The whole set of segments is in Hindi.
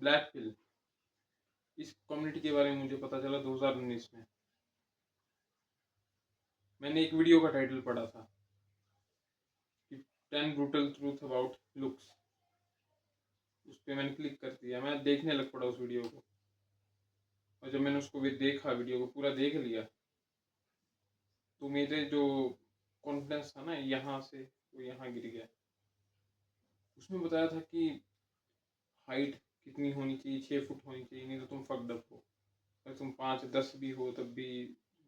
ब्लैक पिल, इस कम्युनिटी के बारे में मुझे पता चला 2019 में। मैंने एक वीडियो का टाइटल पढ़ा था कि 10 ब्रूटल ट्रूथ अबाउट लुक्स। उस पर मैंने क्लिक कर दिया, मैं देखने लग पड़ा उस वीडियो को। और जब मैंने उसको भी देखा, वीडियो को पूरा देख लिया, तो मेरे जो कॉन्फिडेंस था ना यहाँ से वो यहाँ गिर गया। उसमें बताया था कि हाइट कितनी होनी चाहिए, 6 फुट होनी चाहिए, नहीं तो तुम फकड अप हो। अगर तुम 5-10 भी हो तब भी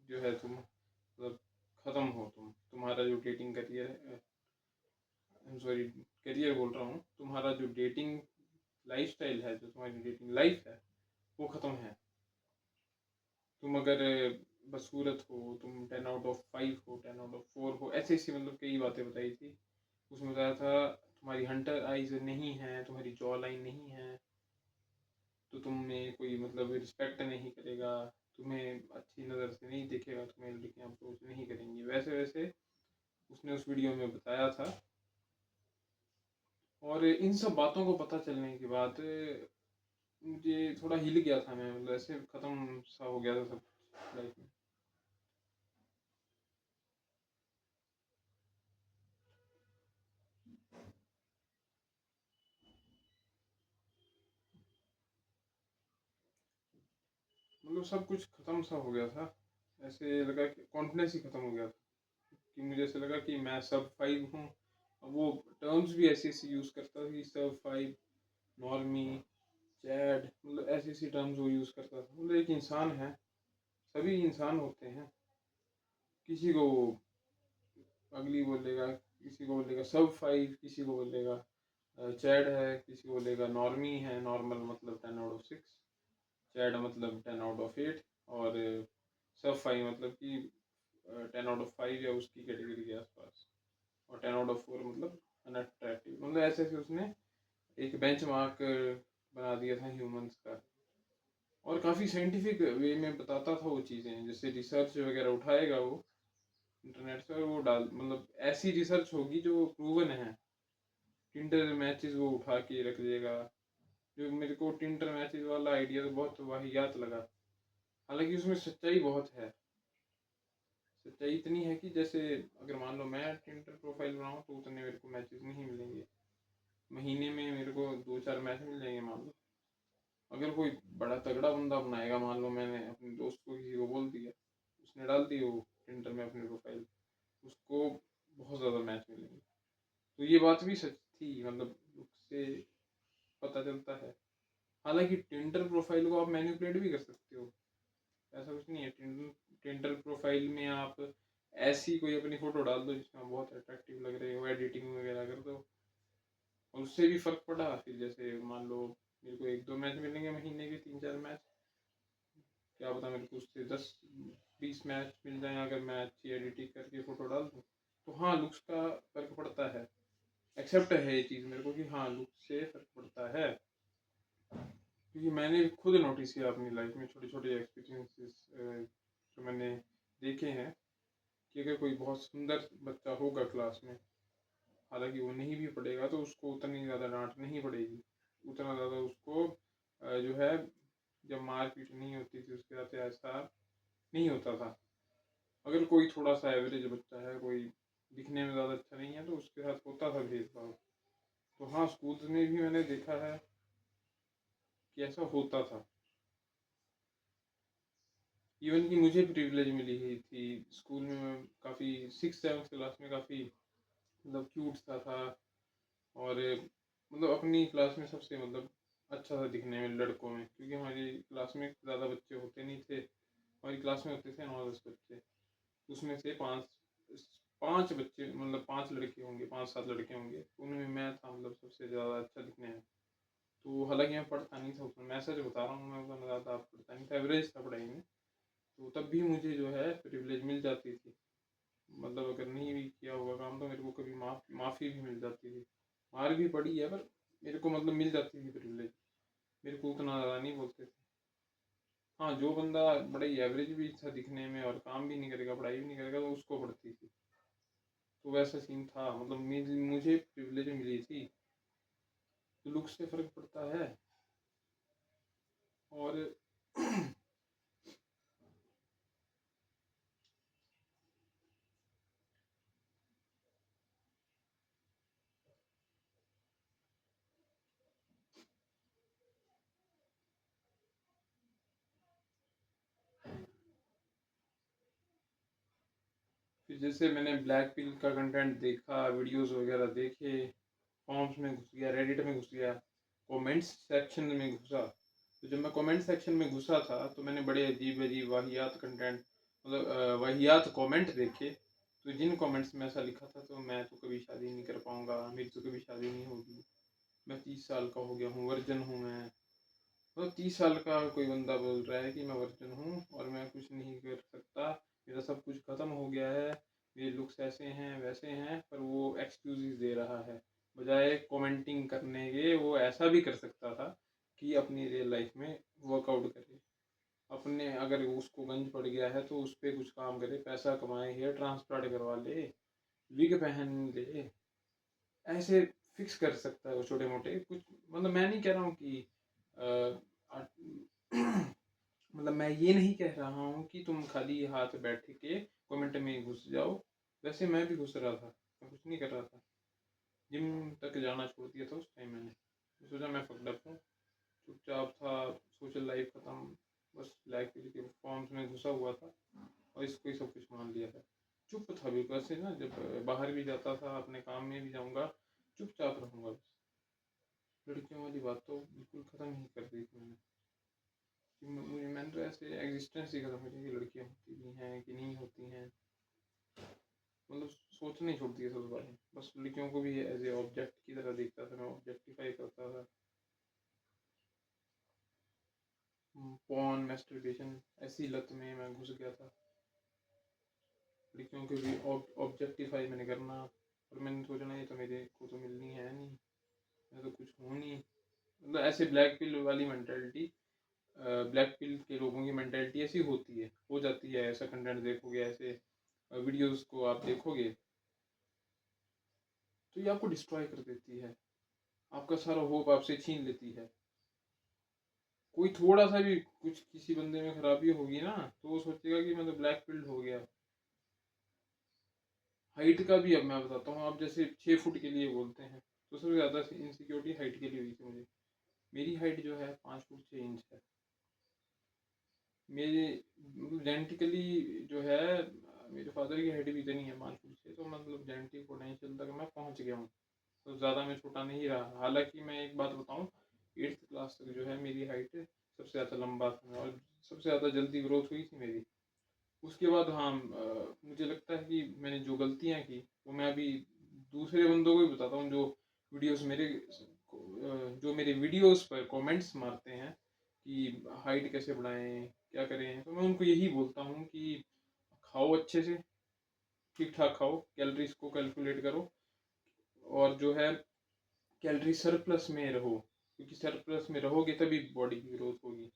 जो है तुम मतलब ख़त्म हो। तुम्हारा जो डेटिंग करियर है, सॉरी करियर बोल रहा हूँ, तुम्हारा जो डेटिंग लाइफस्टाइल है, जो तुम्हारी डेटिंग लाइफ है, वो ख़त्म है। तुम अगर बदसूरत हो, तुम 10 आउट ऑफ 5 हो, 10 आउट ऑफ 4 हो, ऐसी ऐसी मतलब कई बातें बताई थी। उसमें बताया था तुम्हारी हंटर आइज नहीं है, तुम्हारी जॉ लाइन नहीं है, तो तुम्हें कोई मतलब रिस्पेक्ट नहीं करेगा, तुम्हें अच्छी नज़र से नहीं देखेगा, तुम्हें लड़कियाँ अप्रोच नहीं करेंगी, वैसे वैसे उसने उस वीडियो में बताया था। और इन सब बातों को पता चलने के बाद मुझे थोड़ा हिल गया था मैं, मतलब ऐसे ख़त्म सा हो गया था सब लाइफ में। मतलब सब कुछ ख़त्म सा हो गया था। ऐसे लगा कि कॉन्फिडेंस ही ख़त्म हो गया था, कि मुझे ऐसे लगा कि मैं सब 5 हूँ। अब वो टर्म्स भी ऐसी ऐसी यूज़ करता था कि सब 5, नॉर्मी, चैड, मतलब ऐसी ऐसी टर्म्स वो यूज़ करता था। मतलब एक इंसान है, सभी इंसान होते हैं। किसी को वो अगली बोलेगा, किसी को बोलेगा सब 5, किसी को बोलेगा चैड है, किसी को बोलेगा नॉर्मी है, नॉर्मल मतलब 10 आउट ऑफ 6, चैड मतलब 10 आउट ऑफ 8, और सब 5 मतलब कि 10 आउट ऑफ 5 या उसकी कैटेगरी के आसपास, और 10 आउट ऑफ 4 मतलब अनअट्रैक्टिव। मतलब ऐसे ऐसे उसने एक बेंच मार्क बना दिया था ह्यूमंस का। और काफ़ी साइंटिफिक वे में बताता था वो चीज़ें, जैसे रिसर्च वगैरह उठाएगा वो इंटरनेट से, और वो डाल मतलब ऐसी रिसर्च होगी जो प्रूवन है। टिंडर मैचेस वो उठा के रख देगा। जो मेरे को टिंडर मैचेस वाला आइडिया तो बहुत वाहियात लगा, हालांकि उसमें सच्चाई बहुत है। सच्चाई इतनी है कि जैसे अगर मान लो मैं टिंडर प्रोफाइल बनाऊँ तो उतने मेरे को मैचेस नहीं मिलेंगे। महीने में मेरे को 2-4 मैच मिल जाएंगे मान लो। अगर कोई बड़ा तगड़ा बंदा बनाएगा, मान लो मैंने अपने दोस्त को किसी को बोल दिया, उसने डाल दी वो टिंडर में अपनी प्रोफाइल, उसको बहुत ज़्यादा मैच मिलेंगे। तो ये बात भी सच थी, मतलब उससे पता चलता है। हालांकि टिंडर प्रोफाइल को आप मैनिपुलेट भी कर सकते हो, ऐसा कुछ नहीं है। टिंडर टिंडर प्रोफाइल में आप ऐसी कोई अपनी फ़ोटो डाल दो जिसमें आप बहुत अट्रैक्टिव लग रहे हो, एडिटिंग वगैरह कर दो, और उससे भी फ़र्क पड़ा। फिर जैसे मान लो मेरे को 1-2 मैच मिलेंगे महीने के, 3-4 मैच, क्या पता मेरे को उससे 10-20 मैच मिल जाए अगर मैं अच्छी एडिटिंग करके फ़ोटो डाल दूँ। तो हाँ, लुक्स का फ़र्क पड़ता है, एक्सेप्ट है ये चीज़ मेरे को कि हाँ, लुक्स से फ़र्क पड़ता है। क्योंकि मैंने खुद नोटिस किया अपनी लाइफ में, छोटे छोटे एक्सपीरियंसेस जो मैंने देखे हैं, कि अगर कोई बहुत सुंदर बच्चा होगा क्लास में, हालांकि वो नहीं भी पढ़ेगा, तो उसको उतनी ज़्यादा डांट नहीं पड़ेगी, उतना ज़्यादा उसको जो है, जब मारपीट नहीं होती थी उसके साथ ऐसा नहीं होता था। अगर कोई थोड़ा सा एवरेज बच्चा है, कोई दिखने में ज़्यादा अच्छा नहीं है, तो उसके साथ होता था भेदभाव। तो हाँ, स्कूल्स में भी मैंने देखा है कि ऐसा होता था। इवन कि मुझे प्रिविलेज मिली हुई थी स्कूल में। मैं काफ़ी 6th-7th क्लास में काफ़ी मतलब क्यूट सा था, और मतलब अपनी क्लास में सबसे मतलब अच्छा था दिखने में लड़कों में, क्योंकि हमारी क्लास में ज़्यादा बच्चे होते नहीं थे। हमारी क्लास में होते थे 9-10 बच्चे, उसमें से 5 बच्चे, मतलब 5 लड़के होंगे, 5-7 लड़के होंगे, उनमें मैं था मतलब सबसे ज़्यादा अच्छा दिखने में। तो हालांकि मैं पढ़ता नहीं था उसमें, मैं सच बता रहा हूँ, मैं उतना ज़्यादा पढ़ता नहीं था, एवरेज था पढ़ाई में। तो तब भी मुझे जो है प्रिविलेज मिल जाती थी। मतलब अगर नहीं भी किया होगा काम तो मेरे को कभी माफ़ी भी मिल जाती थी। मार भी पड़ी है, पर मेरे को मतलब मिल जाती थी प्रिविलेज। मेरे को उतना ज़्यादा नहीं बोलते थे। हाँ, जो बंदा बड़ा ही एवरेज भी था दिखने में और काम भी नहीं करेगा, पढ़ाई भी नहीं करेगा, तो उसको पड़ती थी। तो वैसा सीन था, मतलब मुझे प्रिविलेज मिली थी। तो लुक से फ़र्क पड़ता है। फिर जैसे मैंने ब्लैक पिल का कंटेंट देखा, वीडियोस वगैरह देखे, फॉर्म्स में घुस गया, रेडिट में घुस गया, कमेंट्स सेक्शन में घुसा। तो जब मैं कमेंट सेक्शन में घुसा था तो मैंने बड़े अजीब अजीब वाहियात कंटेंट, मतलब वाहियात कमेंट देखे। तो जिन कमेंट्स में ऐसा लिखा था, तो मैं तो कभी शादी नहीं कर पाऊंगा, मेरी तो कभी शादी नहीं होगी, मैं 30 साल का हो गया हूँ, वर्जन हूँ मैं। मतलब 30 साल का कोई बंदा बोल रहा है कि मैं वर्जन हूँ और मैं कुछ नहीं कर सकता, मेरा सब कुछ खत्म हो गया है, मेरे लुक्स ऐसे हैं वैसे हैं। पर वो एक्सक्यूजेस दे रहा है, बजाय कमेंटिंग करने के वो ऐसा भी कर सकता था कि अपनी रियल लाइफ में वर्कआउट करे, अपने अगर उसको गंज पड़ गया है तो उस पर कुछ काम करे, पैसा कमाए, हेयर ट्रांसप्लांट करवा ले, विग पहन ले, ऐसे फिक्स कर सकता है वो छोटे मोटे कुछ। मतलब मैं नहीं कह रहा हूँ कि मतलब मैं ये नहीं कह रहा हूँ कि तुम खाली हाथ बैठ के कमेंट में घुस जाओ। वैसे मैं भी घुस रहा था, मैं कुछ नहीं कर रहा था, जिम तक जाना छोड़ दिया था उस टाइम। मैंने सोचा मैं फकडअप हूँ, चुपचाप था, सोशल लाइफ खत्म, बस ब्लैक पिल के फॉर्म्स में घुसा हुआ था और इसको ही सब कुछ मान लिया था। चुप था बिल्कुल से ना, जब बाहर भी जाता था, अपने काम में भी जाऊंगा, चुपचाप रहूंगा बस। लड़कियों वाली बात तो बिल्कुल खत्म ही कर दी थी मैंने। मुझे मैंने तो ऐसे एग्जिस्टेंस ही खत्म कर दी कि लड़कियाँ होती भी हैं कि नहीं होती हैं, मतलब सोचना ही छोड़ दिया था उस बारे में। बस लड़कियों को भी एज ए ऑब्जेक्ट की तरह देखता था मैं, ऑब्जेक्टिफाई करता था। पॉर्न, मैस्टरबेशन, ऐसी लत में मैं घुस गया था। लड़कियों को भी ऑब्जेक्टिफाई मैंने करना, और मैंने सोचना ये तो मेरे को तो मिलनी है नहीं, मैं तो कुछ हूँ नहीं। मतलब ऐसे ब्लैक पिल वाली मेंटेलिटी, ब्लैक पिल के लोगों की मेंटेलिटी ऐसी होती है, हो जाती है। ऐसा कंटेंट देखोगे, ऐसे वीडियोस को आप देखोगे, तो ये आपको डिस्ट्रॉय कर देती है, आपका सारा होप आपसे छीन लेती है। कोई थोड़ा सा भी कुछ किसी बंदे में खराबी होगी ना, तो वो सोचेगा कि मैं तो ब्लैक पिल्ड हो गया। हाइट का भी अब मैं बताता हूँ, आप जैसे 6 फुट के लिए बोलते हैं, तो सबसे ज़्यादा इनसिक्योरिटी हाइट के लिए हुई थी मुझे। मेरी हाइट जो है 5 फुट 6 इंच है। मेरे जेनेटिकली जो है, मेरे फादर की हाइट भी इतनी है 5 फुट 6, तो मतलब जेनेटिक पोटेंशियल तक मैं पहुँच गया हूँ, तो ज़्यादा मैं छोटा नहीं रहा। हालांकि मैं एक बात बताऊँ, 8th क्लास तक जो है मेरी हाइट सबसे ज़्यादा लंबा था और सबसे ज़्यादा जल्दी ग्रोथ हुई थी मेरी। उसके बाद हाँ, मुझे लगता है कि मैंने जो गलतियाँ की वो मैं अभी दूसरे बंदों को भी बताता हूँ, जो वीडियोस मेरे जो मेरे वीडियोस पर कमेंट्स मारते हैं कि हाइट कैसे बढ़ाएं, क्या करें, तो मैं उनको यही बोलता हूँ कि खाओ अच्छे से, ठीक ठाक खाओ, कैलोरीज को कैलकुलेट करो, और जो है कैलोरी सरप्लस में रहो, क्योंकि सरप्लस में रहोगे तभी बॉडी की ग्रोथ होगी।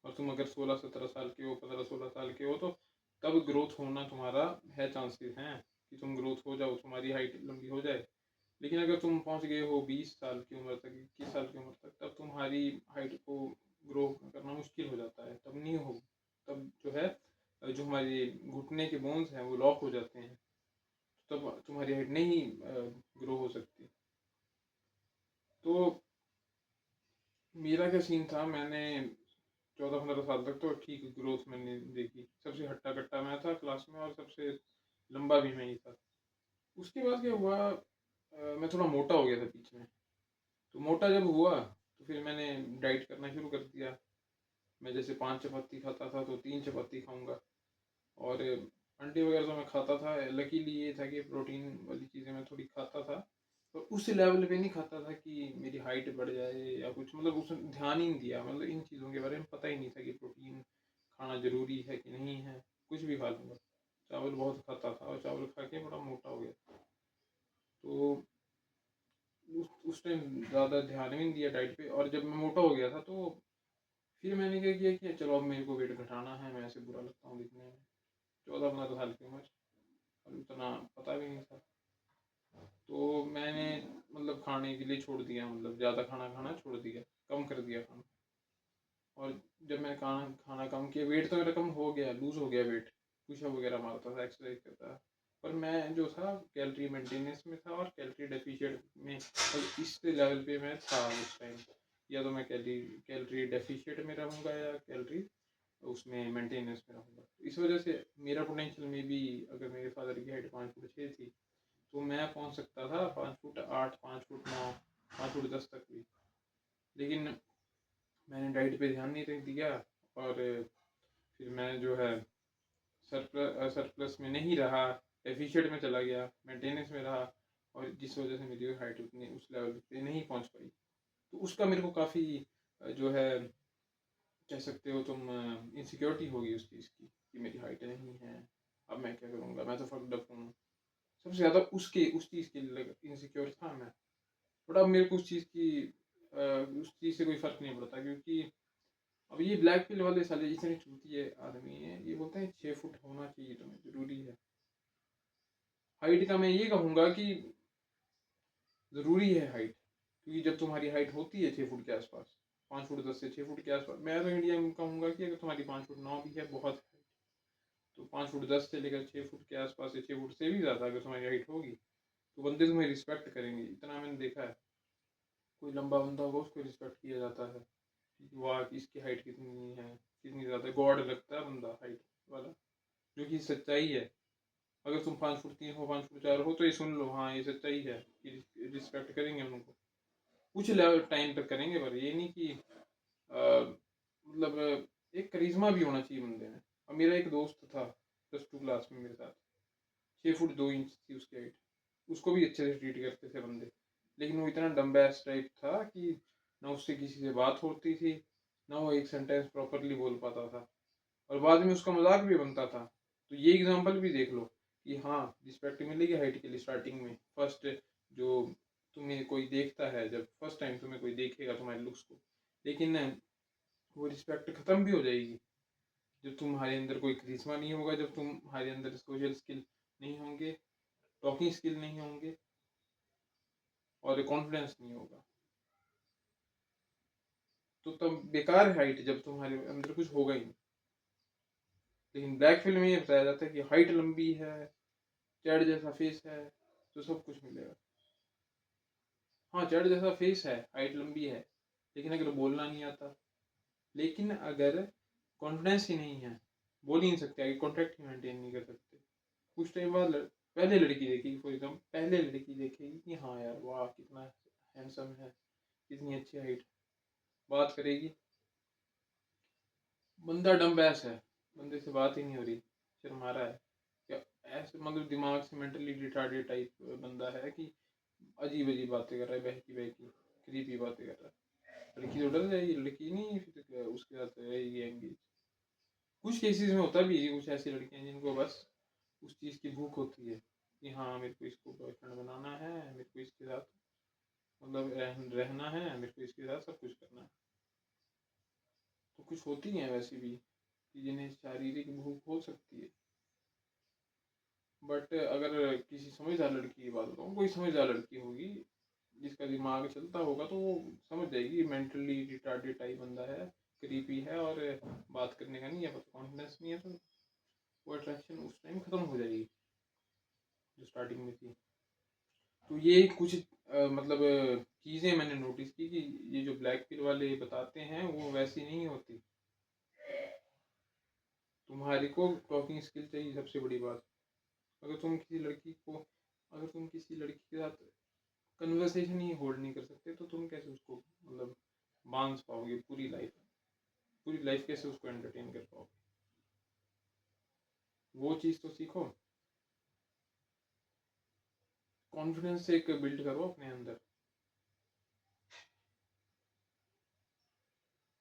और तुम अगर 16-17 साल के हो, 15-16 साल के हो, तो तब ग्रोथ होना तुम्हारा है, चांसेस हैं कि तुम ग्रोथ हो जाओ, तुम्हारी हाइट लंबी हो जाए। लेकिन अगर तुम पहुंच गए हो 20 साल की उम्र तक, 21 साल की उम्र तक, तब तुम्हारी हाइट को ग्रो करना मुश्किल हो जाता है, तब नहीं हो, तब जो है जो हमारे घुटने के बोन्स हैं वो लॉक हो जाते हैं, तब तुम्हारी हाइट नहीं ग्रो हो सकती। तो मेरा क्या सीन था, मैंने 14-15 साल तक तो ठीक ग्रोथ मैंने देखी, सबसे हट्टा कट्टा मैं था क्लास में और सबसे लंबा भी मैं ही था। उसके बाद क्या हुआ, मैं थोड़ा मोटा हो गया था बीच में। तो मोटा जब हुआ तो फिर मैंने डाइट करना शुरू कर दिया। मैं जैसे 5 चपाती खाता था तो 3 चपाती खाऊंगा, और अंडे वगैरह तो मैं खाता था। लकीली ये था कि प्रोटीन वाली चीज़ें मैं थोड़ी खाता था, पर उस लेवल पे नहीं खाता था कि मेरी हाइट बढ़ जाए या कुछ, मतलब उसने ध्यान ही नहीं दिया, मतलब इन चीज़ों के बारे में पता ही नहीं था कि प्रोटीन खाना ज़रूरी है कि नहीं है। कुछ भी खा लूँगा, चावल बहुत खाता था और चावल खा के बड़ा मोटा हो गया। तो उस टाइम ज़्यादा ध्यान भी नहीं दिया डाइट पे, और जब मैं मोटा हो गया था तो फिर मैंने क्या किया कि चलो अब मेरे को वेट घटाना है, मैं ऐसे बुरा लगता हूँ दिखने में। 14-15 साल की उम्र, और उतना पता भी नहीं था। तो मैंने मतलब खाने के लिए छोड़ दिया, मतलब ज़्यादा खाना खाना छोड़ दिया, कम कर दिया खाना। और जब मैंने खाना खाना कम किया, वेट तो मेरा कम हो गया, लूज़ हो गया वेट, पुशअप वगैरह मारता था, एक्सरसाइज करता था। पर मैं जो था कैलोरी मेंटेनेंस में था और कैलोरी डेफिशिएंट में, और इस लेवल पे मैं था उस टाइम। या तो मैं कैलोरी डेफिशिएंट में रहूँगा या कैलोरी उसमें मेंटेनेंस में रहूँगा। इस वजह से मेरा पोटेंशियल में भी, अगर मेरे फादर की हाइट 5 फुट 6 थी तो मैं पहुँच सकता था 5 फुट 8, 5 फुट 9, 5 फुट 10 तक भी। लेकिन मैंने डाइट पे ध्यान नहीं दिया, और फिर मैं जो है सरप्लस में नहीं रहा, डेफिशिएंट में चला गया, मेंटेनेंस में रहा, और जिस वजह से मेरी हाइट उतनी उस लेवल पे नहीं पहुंच पाई। तो उसका मेरे को काफ़ी जो है, कह सकते हो तुम, इनसिक्योरिटी होगी उस चीज़ की कि मेरी हाइट नहीं है, अब मैं क्या करूँगा, मैं तो फक्ड अप हूँ। सबसे ज़्यादा उस चीज़ के लिए इनसिक्योर था मैं। बट अब मेरे को उस चीज़ से कोई फ़र्क नहीं पड़ता, क्योंकि अब ये ब्लैक पिल वाले साले इतने चूतिए आदमी है, ये बोलते हैं 6 फुट होना चाहिए तुम्हें, ज़रूरी है। हाइट का मैं ये कहूँगा कि ज़रूरी है हाइट, क्योंकि जब तुम्हारी हाइट होती है 6 फुट के आसपास, 5 फुट 10 से 6 फुट के आसपास, मैं तो इंडिया में कहूँगा कि अगर तुम्हारी 5 फुट 9 भी है, बहुत है। तो 5 फुट 10 से लेकर 6 फुट के आसपास, या 6 फुट से भी ज़्यादा अगर तुम्हारी हाइट होगी, तो बंदे तुम्हें रिस्पेक्ट करेंगे। इतना मैंने देखा है, कोई लंबा बंदा होगा उसको रिस्पेक्ट किया जाता है, वाह इसकी हाइट कितनी है, कितनी ज़्यादा, गॉड लगता है बंदा हाइट वाला, जो कि सच्चाई है। अगर तुम 5 फुट 3 हो, 5 फुट 4 हो, तो ये सुन लो, हाँ ये सच्चाई है कि रिस्पेक्ट करेंगे उनको, कुछ लेवल टाइम तक करेंगे, पर ये नहीं कि मतलब एक करिश्मा भी होना चाहिए बंदे में। अब मेरा एक दोस्त था +2 क्लास में मेरे साथ, 6 फुट 2 इंच थी उसकी हाइट, उसको भी अच्छे से ट्रीट करते थे बंदे, लेकिन वो इतना डम्बैस टाइप था कि ना उससे किसी से बात होती थी, ना वो एक सेंटेंस प्रॉपरली बोल पाता था, और बाद में उसका मजाक भी बनता था। तो ये एग्जांपल भी देख लो कि हाँ, रिस्पेक्ट मिलेगी हाइट के लिए स्टार्टिंग में, फर्स्ट जो तुम्हें कोई देखता है, जब फर्स्ट टाइम तुम्हें कोई देखेगा तुम्हारे लुक्स को, लेकिन वो रिस्पेक्ट खत्म भी हो जाएगी जब तुम्हारे अंदर कोई करिश्मा नहीं होगा, जब तुम्हारे अंदर सोशल स्किल नहीं होंगे, टॉकिंग स्किल नहीं होंगे, और कॉन्फिडेंस नहीं होगा। तो तब बेकार है हाइट, जब तुम्हारे अंदर कुछ होगा ही नहीं। लेकिन ब्लैक फिल्म में ये बताया जाता है कि हाइट लंबी है, चैड जैसा फेस है, तो सब कुछ मिलेगा। हाँ, चैड जैसा फेस है, हाइट लंबी है, लेकिन अगर बोलना नहीं आता, लेकिन अगर कॉन्फिडेंस ही नहीं है, बोल ही नहीं सकते, आगे कॉन्टैक्ट ही मेंटेन नहीं कर सकते, कुछ टाइम बाद पहले लड़की देखेगी, फॉर एग्जाम्पल पहले लड़की देखेगी कि हाँ यार वाह कितना हैंडसम है, कितनी अच्छी हाइट, बात करेगी, बंदा डम बैस है, बंदे से बात ही नहीं हो रही, शर्मा रहा है, या ऐसे मतलब दिमाग से मेंटली रिटार्डेड टाइप बंदा है कि अजीब अजीब बातें कर रहा है, बहकी बहकी क्रीपी बातें कर रहा है, लड़की तो डर जाएगी, लड़की नहीं फिर उसके साथ रहेगी एंगेज। कुछ केसेस में होता भी है, कुछ ऐसी लड़कियां जिनको बस उस चीज़ की भूख होती है कि हाँ मेरे को इसको बॉयफ्रेंड बनाना है, मेरे को इसके साथ मतलब रहना है, मेरे को इसके साथ सब कुछ करना है। तो कुछ होती हैं वैसी भी कि जिन्हें शारीरिक भूख हो सकती है, बट अगर किसी समझदार लड़की की बात बताऊँ, कोई समझदार लड़की होगी जिसका दिमाग चलता होगा, तो वो समझ जाएगी मेंटली रिटार्डेड टाइप बंदा है, क्रीपी है, और बात करने का नहीं है, कॉन्फिडेंस नहीं है, तो वो अट्रैक्शन उस टाइम खत्म हो जाएगी जो स्टार्टिंग में थी। तो ये कुछ मतलब चीज़ें मैंने नोटिस की कि ये जो ब्लैक पिल वाले बताते हैं वो वैसी नहीं होती। तुम्हारे को टॉकिंग स्किल चाहिए, सबसे बड़ी बात। अगर तुम किसी लड़की को अगर तुम किसी लड़की के साथ कन्वर्सेशन ही होल्ड नहीं कर सकते, तो तुम कैसे उसको मतलब बांध पाओगे पूरी लाइफ कैसे उसको एंटरटेन कर पाओगे? वो चीज़ तो सीखो, कॉन्फिडेंस एक बिल्ड करो अपने अंदर।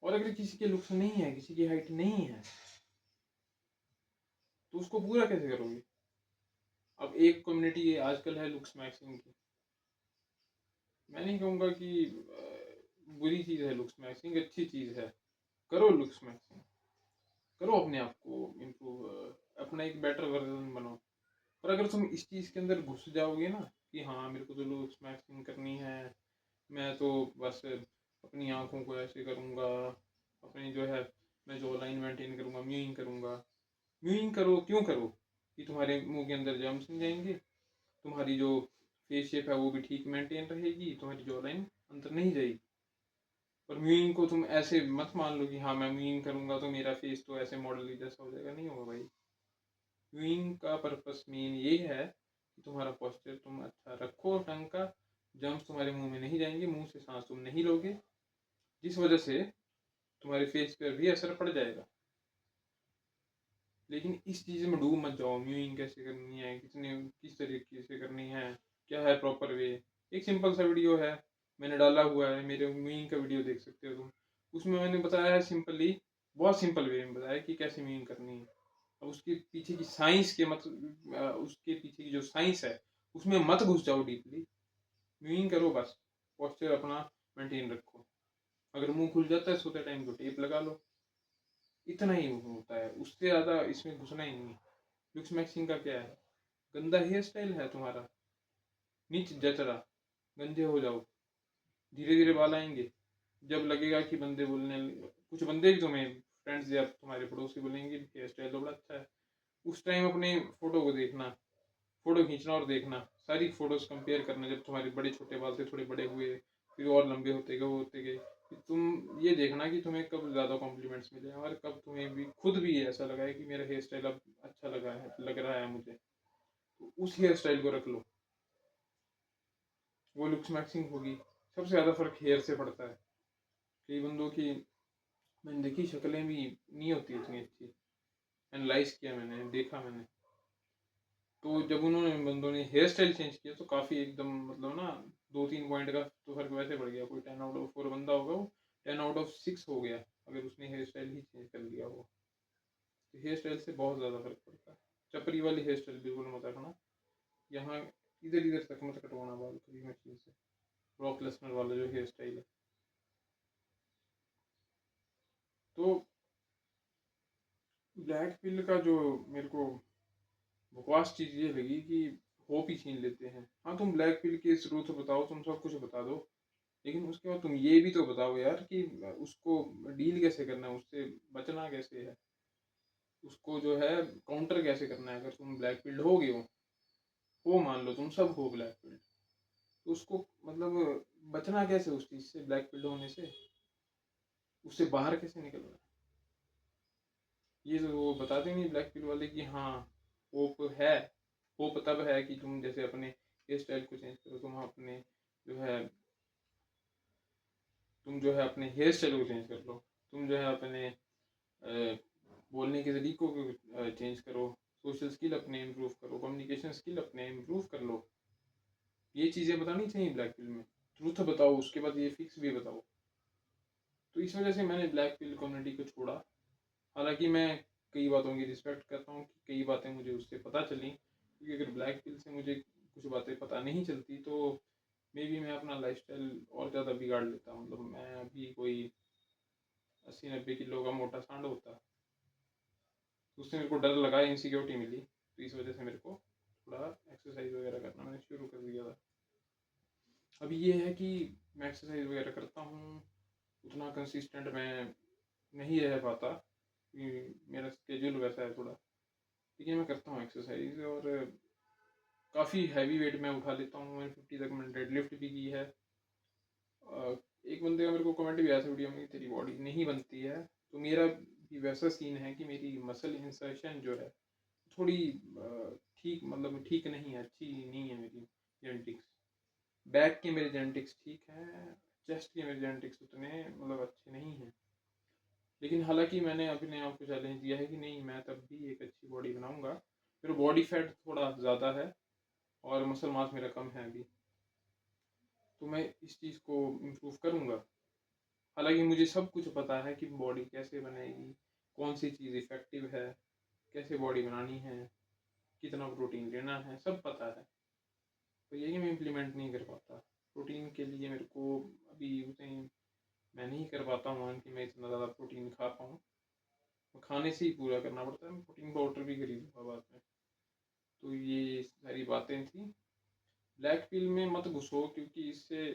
और अगर किसी के लुक्स नहीं है, किसी की हाइट नहीं है, तो उसको पूरा कैसे करोगे? अब एक कम्युनिटी आजकल है लुक्स मैक्सिंग की। मैं नहीं कहूँगा कि बुरी चीज़ है लुक्स मैक्सिंग, अच्छी चीज़ है, करो लुक्स मैक्सिंग, करो अपने आप को इम्प्रूव, अपना एक बेटर वर्जन बनो। पर अगर तुम इस चीज़ के अंदर घुस जाओगे ना कि हाँ मेरे को तो लुक्स मैक्सिंग करनी है, मैं तो बस अपनी आँखों को ऐसे करूँगा, अपनी जो है मैं जो लाइन मेंटेन करूँगा, म्यूइंग करूँगा। म्यूइंग करो, क्यों करो? कि तुम्हारे मुंह के अंदर जर्म्स नहीं जाएंगे, तुम्हारी जो फेस शेप है वो भी ठीक मेंटेन रहेगी, तुम्हारी जॉ लाइन अंदर नहीं जाएगी। और म्यूइंग को तुम ऐसे मत मान लो कि हाँ मैं म्यूइंग करूंगा तो मेरा फेस तो ऐसे मॉडल की जैसा हो जाएगा, नहीं होगा भाई। म्यूइंग का पर्पस मेन ये है कि तुम्हारा पोस्चर तुम अच्छा रखो ढंग का, जर्म्स तुम्हारे मुंह में नहीं जाएंगे, मुंह से सांस तुम नहीं लोगे, जिस वजह से तुम्हारे फेस पर भी असर पड़ जाएगा। लेकिन इस चीज़ में डूब मत जाओ, म्यूइंग कैसे करनी है, कितने किस तरीके से करनी है, क्या है प्रॉपर वे। एक सिंपल सा वीडियो है, मैंने डाला हुआ है, मेरे म्यूइंग का वीडियो देख सकते हो तुम। उसमें मैंने बताया है सिंपली, बहुत सिंपल वे में बताया कि कैसे म्यूइंग करनी है। अब उसके पीछे की साइंस के उसके पीछे की जो साइंस है उसमें मत घुस जाओ डीपली। म्यूइंग करो बस, पोस्चर अपना मेंटेन रखो। अगर मुंह खुल जाता है सोते टाइम तो टेप लगा लो, इतना ही होता है, उससे ज़्यादा इसमें घुसना ही नहीं। लुक्स मैक्सिंग का क्या है, गंदा हेयर स्टाइल है तुम्हारा, नीच जच रहा, गंदे हो जाओ, धीरे धीरे बाल आएंगे। जब लगेगा कि बंदे बोलने, कुछ बंदे भी तुम्हें फ्रेंड्स या तुम्हारे पड़ोसी बोलेंगे हेयर स्टाइल तो बड़ा अच्छा है, उस टाइम अपने फोटो को देखना, फोटो खींचना और देखना, सारी फोटोज कंपेयर करना, जब तुम्हारे बड़े छोटे बाल थे थोड़े बड़े हुए, फिर और लंबे होते गए, तुम ये देखना कि तुम्हें कब ज़्यादा कॉम्प्लीमेंट्स मिले और कब तुम्हें भी खुद भी ऐसा लगा है कि मेरा हेयर स्टाइल अब अच्छा लग रहा है मुझे, तो उस हेयर स्टाइल को रख लो, वो लुक्स मैक्सिंग होगी। सबसे ज़्यादा फर्क हेयर से पड़ता है। कई बंदों की मैंने देखी शक्लें भी नहीं होती इतनी अच्छी, एनालाइज किया मैंने, देखा मैंने, तो जब उन्होंने बंदों ने हेयर स्टाइल चेंज किया तो काफ़ी एकदम मतलब ना 2-3 पॉइंट का तो फर्क वैसे पड़ गया। कोई 10 आउट ऑफ 4 बंदा होगा, वो 10 आउट ऑफ 6 हो गया अगर उसने हेयर स्टाइल ही चेंज कर लिया हो। तो हेयर स्टाइल से बहुत ज़्यादा फर्क पड़ता है। चपरी वाली हेयर स्टाइल बिल्कुल मत रखना, यहाँ इधर इधर तक मत कटवाना बाल कभी मशीन से, ब्रॉक लेसनर वाला जो हेयर स्टाइल है। तो ब्लैक पिल का जो मेरे को बकवास चीज़ ये लगी कि होप ही छीन लेते हैं। हाँ तुम ब्लैक पिल की ट्रूथ बताओ, तुम सब कुछ बता दो, लेकिन उसके बाद तुम ये भी तो बताओ यार कि उसको डील कैसे करना है, उससे बचना कैसे है, उसको जो है काउंटर कैसे करना है। अगर तुम ब्लैक पिल्ड हो गए हो मान लो तुम सब हो ब्लैक पिल्ड, तो उसको मतलब बचना कैसे उस चीज़ से, ब्लैक पिल्ड होने से, उससे बाहर कैसे निकलना है। ये तो वो बताते नहीं ब्लैक पिल वाले कि हाँ होप है। होप तब है कि तुम जैसे अपने हेयर स्टाइल को चेंज करो, जो है तुम जो है अपने हेयर स्टाइल को चेंज कर लो, तुम जो है अपने बोलने के तरीकों को चेंज करो, सोशल स्किल अपने इम्प्रूव करो, कम्युनिकेशन स्किल अपने इम्प्रूव कर लो। ये चीज़ें बतानी चाहिए ब्लैक पिल में। ट्रूथ बताओ, उसके बाद ये फिक्स भी बताओ। तो इस वजह से मैंने ब्लैक पिल कम्युनिटी को छोड़ा। हालांकि मैं कई बातों की रिस्पेक्ट करता हूँ कि कई बातें मुझे उससे पता चली, क्योंकि अगर ब्लैक पिल से मुझे कुछ बातें पता नहीं चलती तो मे बी मैं अपना लाइफस्टाइल और ज़्यादा बिगाड़ लेता। मतलब मैं अभी कोई 80-90 किलो का मोटा सांड होता। उससे मेरे को डर लगा, इनसिक्योरिटी मिली, तो इस वजह से मेरे को थोड़ा एक्सरसाइज वगैरह करना मैंने शुरू कर दिया था। अभी ये है कि मैं एक्सरसाइज वगैरह करता हूँ, उतना कंसिस्टेंट मैं नहीं रह पाता कि मेरा स्केड्यूल वैसा है थोड़ा, लेकिन मैं करता हूँ एक्सरसाइज और काफ़ी हैवी वेट मैं उठा लेता हूँ। 150 तक मैंने डेड लिफ्ट भी की है। एक बंदे का मेरे को कमेंट भी आया था वीडियो में कि तेरी बॉडी नहीं बनती है, तो मेरा भी वैसा सीन है कि मेरी मसल इंसर्शन जो है थोड़ी ठीक, मतलब ठीक नहीं है, अच्छी नहीं है मेरी जेनेटिक्स। बैक के मेरे जेनेटिक्स ठीक हैं, चेस्ट के मेरे जेनेटिक्स उतने मतलब अच्छे नहीं हैं। लेकिन हालांकि मैंने अपने आप को चैलेंज दिया है कि नहीं, मैं तब भी एक अच्छी बॉडी बनाऊंगा। मेरा बॉडी फैट थोड़ा ज़्यादा है और मसल मास मेरा कम है अभी, तो मैं इस चीज़ को इम्प्रूव करूँगा। हालांकि मुझे सब कुछ पता है कि बॉडी कैसे बनेगी, कौन सी चीज़ इफ़ेक्टिव है, कैसे बॉडी बनानी है, कितना प्रोटीन लेना है, सब पता है। तो यही मैं इम्प्लीमेंट नहीं कर पाता। प्रोटीन के लिए मेरे को अभी उतने मैं नहीं कर पाता हूँ कि मैं इतना ज़्यादा प्रोटीन खा पाऊँ, खाने से ही पूरा करना पड़ता है। मैं प्रोटीन पाउडर भी खरीदूँगा बाद में। तो ये सारी बातें थी। ब्लैक पिल में मत घुसो, क्योंकि इससे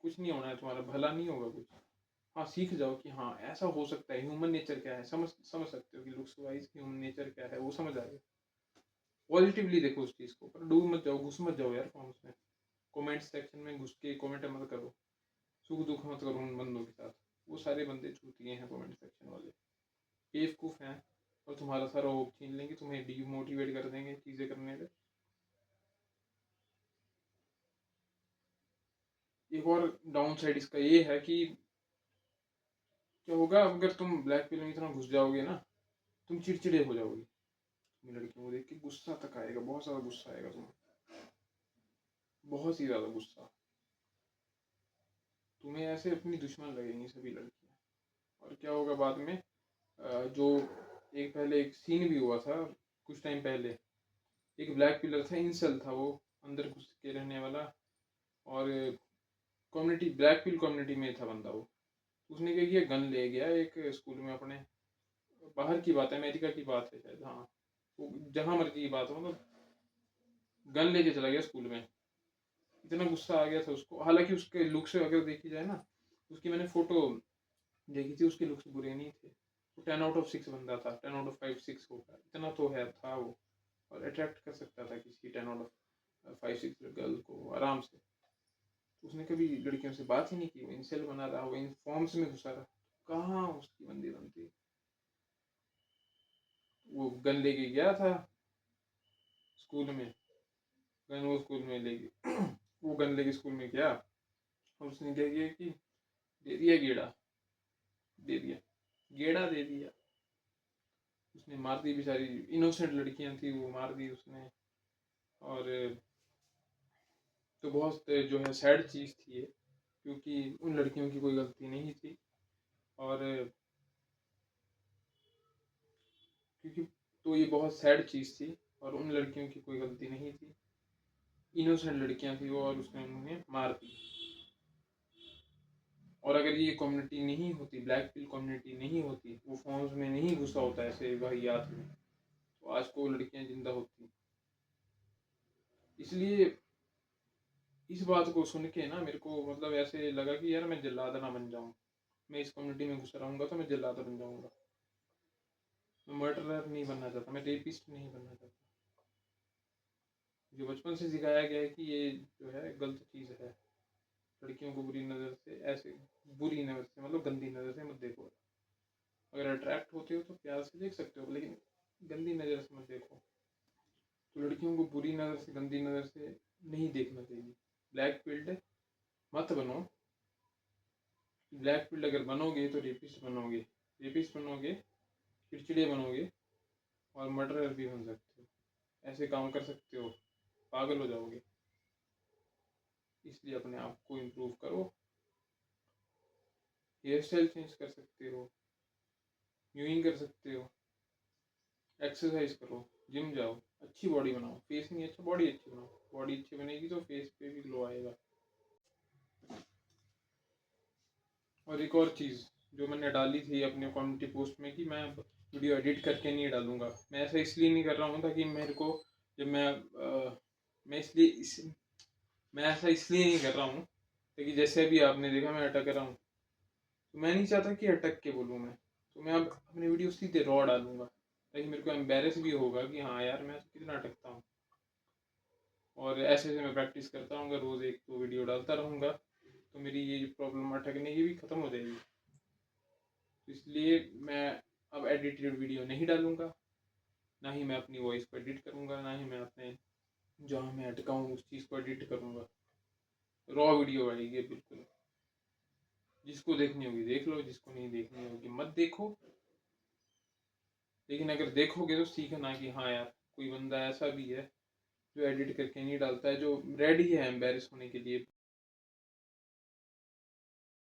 कुछ नहीं होना है, तुम्हारा भला नहीं होगा कुछ। हाँ सीख जाओ कि हाँ ऐसा हो सकता है, ह्यूमन नेचर क्या है, समझ सकते हो कि लुक्स वाइज ह्यूमन नेचर क्या है, वो समझ आएगा। पॉजिटिवली देखो उस चीज़ को, पर डूब मत जाओ, घुस मत जाओ यार फॉर्म्स में। कमेंट सेक्शन में घुस के कमेंट मत करो, सुख दुख मत करो उन बंदों के साथ। वो सारे बंदे चूतिए हैं कमेंट सेक्शन वाले, बेवकूफ़ हैं, और तुम्हारा सारा होप छीन लेंगे, तुम्हें डीमोटिवेट कर देंगे चीज़ें करने से। एक और डाउन साइड इसका ये है कि क्या होगा अगर तुम ब्लैक पिल में इतना घुस जाओगे ना, तुम चिड़चिड़े हो जाओगे। तुम्हें लड़कियों को देख के गुस्सा तक आएगा, बहुत ज़्यादा गुस्सा आएगा तुम्हें, बहुत ही ज़्यादा गुस्सा। तुम्हें ऐसे अपनी दुश्मन लगेंगी सभी लड़कियां। और क्या होगा बाद में, जो एक पहले एक सीन भी हुआ था कुछ टाइम पहले, एक ब्लैक पिलर था, इंसल था वो, अंदर घुस के रहने वाला, और कम्युनिटी, ब्लैक पिल कम्युनिटी में था बंदा वो। उसने क्या किया, गन ले गया एक स्कूल में अपने, बाहर की बात है, अमेरिका की बात है शायद, हाँ, वो जहाँ मर्जी की बात हो, मतलब गन लेके चला गया स्कूल में। इतना गुस्सा आ गया था उसको, हालांकि उसके लुक से अगर देखी जाए ना, उसकी मैंने फोटो देखी थी, उसके लुक्स बुरे नहीं थे, वो 10 आउट ऑफ 6 बंदा था, 10 आउट ऑफ 5 6 होगा, इतना तो है था वो, और अट्रैक्ट कर सकता था किसी 10 आउट ऑफ 5 6 गर्ल को आराम से। तो उसने कभी लड़कियों से बात ही नहीं की, वो इंसेल बना रहा, वो इन फॉर्म्स में घुसा रहा, कहाँ उसकी बंदी बनती। वो गन लेके गया था स्कूल में, गन वो स्कूल में लेके वो गन लेके स्कूल में गया, और उसने क्या किया कि दे दिया गेड़ा, दे दिया गेड़ा, दे दिया उसने, मार दी बेचारी, इनोसेंट लड़कियां थी वो मार दी उसने। और तो बहुत जो है सैड चीज़ थी ये, क्योंकि उन लड़कियों की कोई गलती नहीं थी, और क्योंकि तो ये बहुत सैड चीज़ थी, और उन लड़कियों की कोई गलती नहीं थी, इनोसेंट लड़कियां थी वो, और उसने उन्हें मार दी। और अगर ये कम्युनिटी नहीं होती, ब्लैक पिल कम्युनिटी नहीं होती, वो फॉर्म्स में नहीं घुसा होता ऐसे वाहियात में, तो आज को लड़कियां जिंदा होती। इसलिए इस बात को सुन के ना मेरे को मतलब ऐसे लगा कि यार मैं जल्लाद ना बन जाऊं, मैं इस कम्युनिटी में घुस रहूंगा तो मैं जल्लाद बन जाऊंगा। मैं मर्डरर नहीं बनना चाहता, मैं रेपिस्ट नहीं बनना चाहता। जो बचपन से सिखाया गया है कि ये जो है गलत चीज़ है, लड़कियों को बुरी नज़र से, ऐसे बुरी नज़र से मतलब गंदी नज़र से मत देखो। अगर अट्रैक्ट होते हो तो प्यार से देख सकते हो, लेकिन गंदी नज़र से मत देखो। तो लड़कियों को बुरी नज़र से, गंदी नज़र से नहीं देखना चाहिए। ब्लैक पिल्ड मत बनो। ब्लैक पिल्ड अगर बनोगे तो रेपिस्ट बनोगे, रेपिस्ट बनोगे, चिड़चिड़े बनोगे, और मर्डरर भी बन सकते हो, ऐसे काम कर सकते हो, पागल हो जाओगे। इसलिए अपने आप को इम्प्रूव करो, हेयर स्टाइल चेंज कर सकते हो, न्यूइंग कर सकते हो, एक्सरसाइज करो, जिम जाओ, अच्छी बॉडी बनाओ, फेस नहीं अच्छा, बॉडी अच्छी बनाओ, बॉडी अच्छी बनेगी तो फेस पे भी ग्लो आएगा। और एक और चीज़ जो मैंने डाली थी अपने कम्युनिटी पोस्ट में कि मैं वीडियो एडिट करके नहीं डालूंगा, मैं ऐसा इसलिए नहीं कर रहा हूँ ताकि मेरे को, जब मैं इसलिए मैं ऐसा इसलिए नहीं कर रहा हूँ ताकि जैसे अभी आपने देखा मैं अटक रहा हूँ, तो मैं नहीं चाहता कि अटक के बोलूँ मैं, तो मैं अब अपने वीडियो सीधे रॉ डालूंगा, ताकि मेरे को एम्बेरस भी होगा कि हाँ यार मैं कितना अटकता हूँ। और ऐसे ऐसे मैं प्रैक्टिस करता रहूँगा, रोज़ एक दो वीडियो डालता रहूँगा, तो मेरी ये प्रॉब्लम अटकने की भी ख़त्म हो जाएगी। तो इसलिए मैं अब एडिटेड वीडियो नहीं डालूँगा, ना ही मैं अपनी वॉइस को एडिट करूँगा, ना ही मैं अपने जहाँ मैं अटका हूँ उस चीज़ को एडिट करूँगा। रॉ वीडियो आएगी बिल्कुल, जिसको देखनी होगी देख लो, जिसको नहीं देखनी होगी मत देखो। लेकिन अगर देखोगे तो सीखना कि हाँ यार कोई बंदा ऐसा भी है जो एडिट करके नहीं डालता है, जो रेडी है एम्बेरस होने के लिए